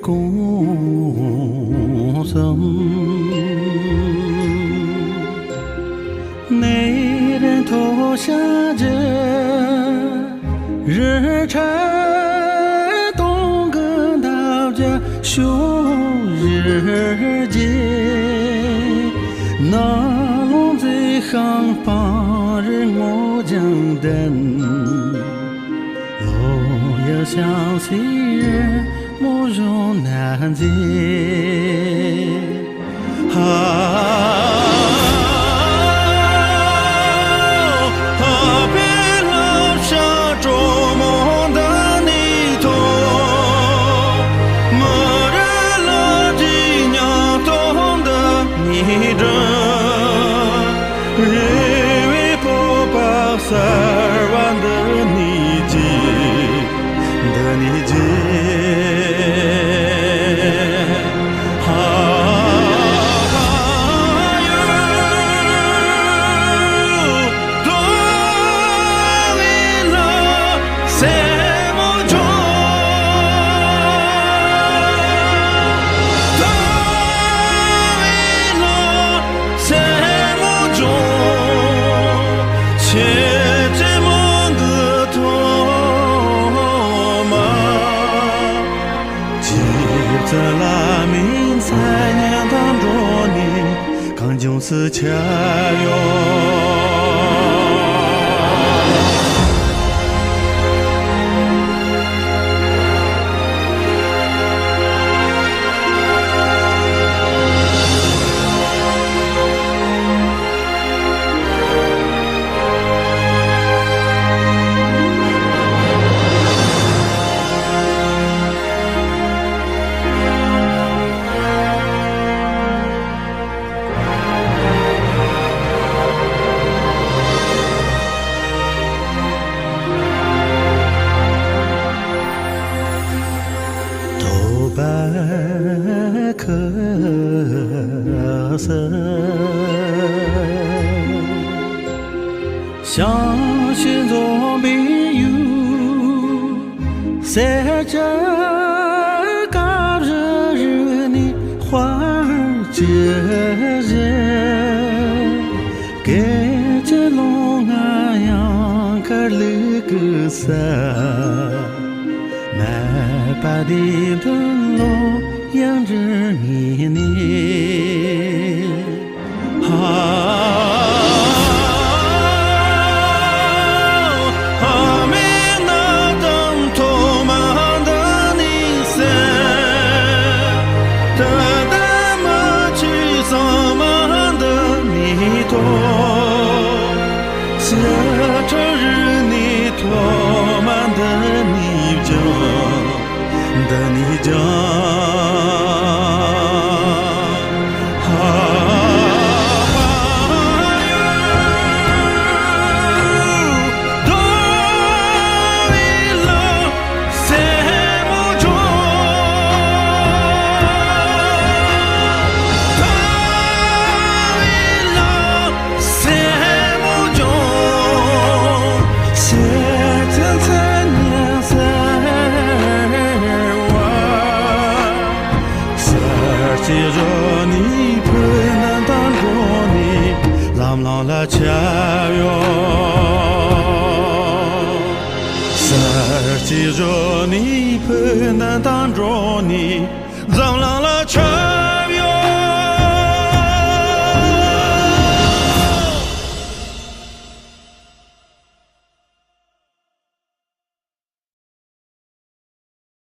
共生，内人头下着日产东跟大家休日节，那龙在行旁人我将等，路要相随人莫容难解。Sarvan Danije在拉明才年当着你，刚就是恰哟。白可色，相信总必有，在这个日你花节人，给这龙啊样个里个色。买把的灯笼养着你呢，没那灯头满的你噻，得得么去上满的你多，这这日你多满的你。的你讲，多为了什么中，多为了什么中，谁真在年岁。记着你不能当着你，让老了家哟。记着你不能当着你，让老了家。